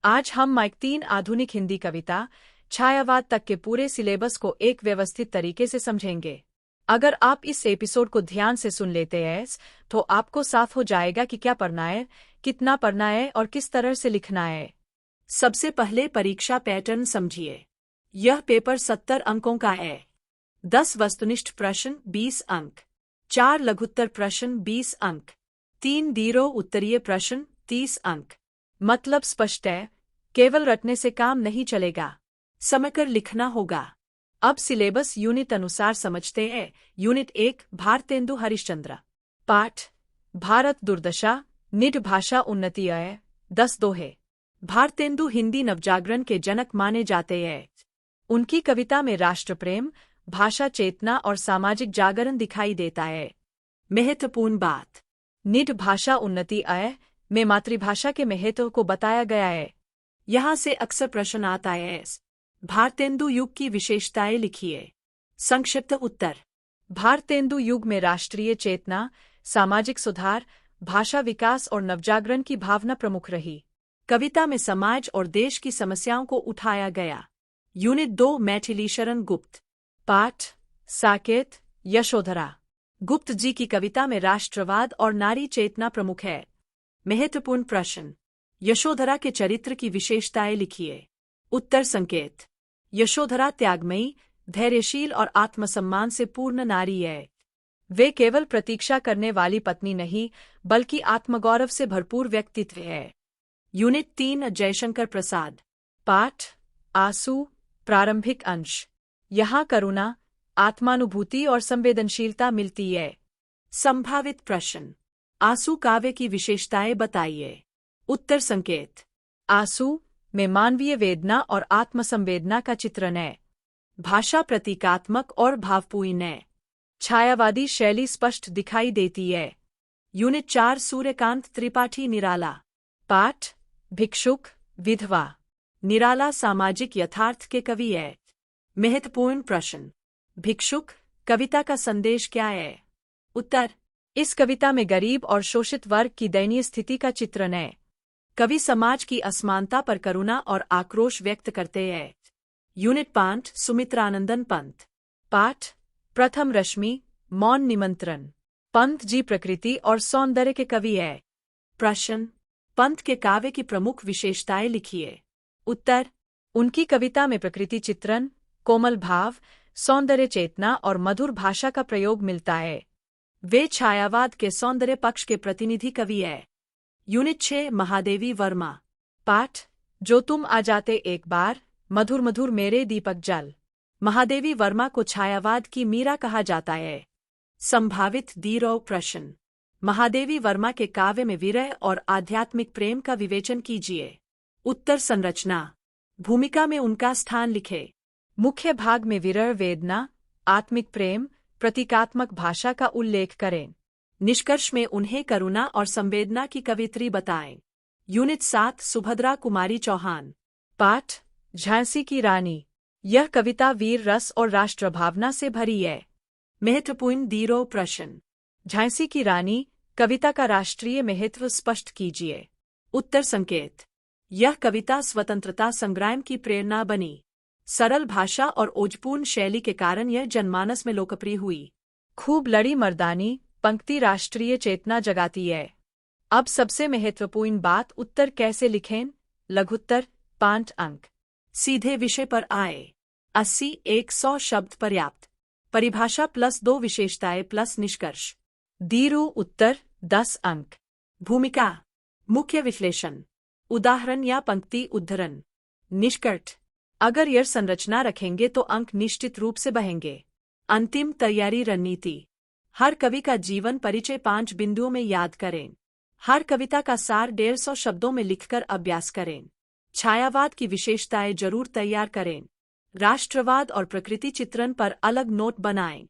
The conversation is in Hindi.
आज हम माइक 3 आधुनिक हिंदी कविता छायावाद तक के पूरे सिलेबस को एक व्यवस्थित तरीके से समझेंगे। अगर आप इस एपिसोड को ध्यान से सुन लेते हैं तो आपको साफ हो जाएगा कि क्या पढ़ना है, कितना पढ़ना है और किस तरह से लिखना है। सबसे पहले परीक्षा पैटर्न समझिए। यह पेपर 70 अंकों का है। 10 वस्तुनिष्ठ प्रश्न 20 अंक, 4 लघुत्तर प्रश्न 20 अंक, 3 दीर्घ उत्तरीय प्रश्न 30 अंक। मतलब स्पष्ट है, केवल रटने से काम नहीं चलेगा, समझकर लिखना होगा। अब सिलेबस यूनिट अनुसार समझते हैं। यूनिट 1 भारतेंदु हरिश्चंद्र। पाठ भारत दुर्दशा, निड भाषा उन्नति है। 10 दोहे। भारतेंदु हिंदी नवजागरण के जनक माने जाते हैं। उनकी कविता में राष्ट्र प्रेम, भाषा चेतना और सामाजिक जागरण दिखाई देता है। महत्वपूर्ण बात, निड भाषा उन्नति में मातृभाषा के महत्व को बताया गया है। यहाँ से अक्सर प्रश्न आता है, भारतेंदु युग की विशेषताएं लिखिए। संक्षिप्त उत्तर, भारतेंदु युग में राष्ट्रीय चेतना, सामाजिक सुधार, भाषा विकास और नवजागरण की भावना प्रमुख रही। कविता में समाज और देश की समस्याओं को उठाया गया। यूनिट 2 मैथिली शरण गुप्त। पाठ साकेत यशोधरा। गुप्त जी की कविता में राष्ट्रवाद और नारी चेतना प्रमुख है। महत्वपूर्ण प्रश्न, यशोधरा के चरित्र की विशेषताएं लिखिए। उत्तर संकेत, यशोधरा त्यागमयी, धैर्यशील और आत्मसम्मान से पूर्ण नारी है। वे केवल प्रतीक्षा करने वाली पत्नी नहीं, बल्कि आत्मगौरव से भरपूर व्यक्तित्व है। यूनिट 3 जयशंकर प्रसाद। पाठ आंसू प्रारंभिक अंश। यहाँ करुणा, आत्मानुभूति और संवेदनशीलता मिलती है। संभावित प्रश्न, आंसू काव्य की विशेषताएं बताइए। उत्तर संकेत, आंसू में मानवीय वेदना और आत्मसंवेदना का चित्रण है। भाषा प्रतीकात्मक और भावपूर्ण है। छायावादी शैली स्पष्ट दिखाई देती है। यूनिट 4 सूर्यकांत त्रिपाठी निराला। पाठ भिक्षुक विधवा। निराला सामाजिक यथार्थ के कवि है। महत्वपूर्ण प्रश्न, भिक्षुक कविता का संदेश क्या है। उत्तर, इस कविता में गरीब और शोषित वर्ग की दयनीय स्थिति का चित्रण है। कवि समाज की असमानता पर करुणा और आक्रोश व्यक्त करते हैं। यूनिट 5 सुमित्रानंदन पंत। पाठ प्रथम रश्मि मौन निमंत्रण। पंत जी प्रकृति और सौंदर्य के कवि है। प्रश्न, पंत के काव्य की प्रमुख विशेषताएं लिखिए। उत्तर, उनकी कविता में प्रकृति चित्रण, कोमल भाव, सौंदर्य चेतना और मधुर भाषा का प्रयोग मिलता है। वे छायावाद के सौंदर्य पक्ष के प्रतिनिधि कवि है। यूनिट 6 महादेवी वर्मा। पाठ जो तुम आ जाते एक बार, मधुर मधुर मेरे दीपक जल। महादेवी वर्मा को छायावाद की मीरा कहा जाता है। संभावित दीर्घ प्रश्न, महादेवी वर्मा के काव्य में विरह और आध्यात्मिक प्रेम का विवेचन कीजिए। उत्तर संरचना, भूमिका में उनका स्थान लिखे। मुख्य भाग में विरह वेदना, आत्मिक प्रेम, प्रतीकात्मक भाषा का उल्लेख करें। निष्कर्ष में उन्हें करुणा और संवेदना की कवित्री बताएं। यूनिट 7 सुभद्रा कुमारी चौहान। पाठ झांसी की रानी। यह कविता वीर रस और राष्ट्रभावना से भरी है। महत्वपूर्ण दीर्घ प्रश्न, झांसी की रानी कविता का राष्ट्रीय महत्व स्पष्ट कीजिए। उत्तर संकेत, यह कविता स्वतंत्रता संग्राम की प्रेरणा बनी। सरल भाषा और ओजपूर्ण शैली के कारण यह जनमानस में लोकप्रिय हुई। खूब लड़ी मर्दानी पंक्ति राष्ट्रीय चेतना जगाती है। अब सबसे महत्वपूर्ण बात, उत्तर कैसे लिखें। लघुत्तर 5 अंक। सीधे विषय पर आए। 80-100 शब्द पर्याप्त। परिभाषा +2 विशेषताएं + निष्कर्ष। दीर्घ उत्तर 10 अंक। भूमिका मुख्य विश्लेषण, उदाहरण या पंक्ति उद्धरण। निष्कर्ष, अगर यह संरचना रखेंगे तो अंक निश्चित रूप से बहेंगे। अंतिम तैयारी रणनीति, हर कवि का जीवन परिचय 5 बिंदुओं में याद करें। हर कविता का सार 150 शब्दों में लिखकर अभ्यास करें। छायावाद की विशेषताएं जरूर तैयार करें। राष्ट्रवाद और प्रकृति चित्रण पर अलग नोट बनाएं।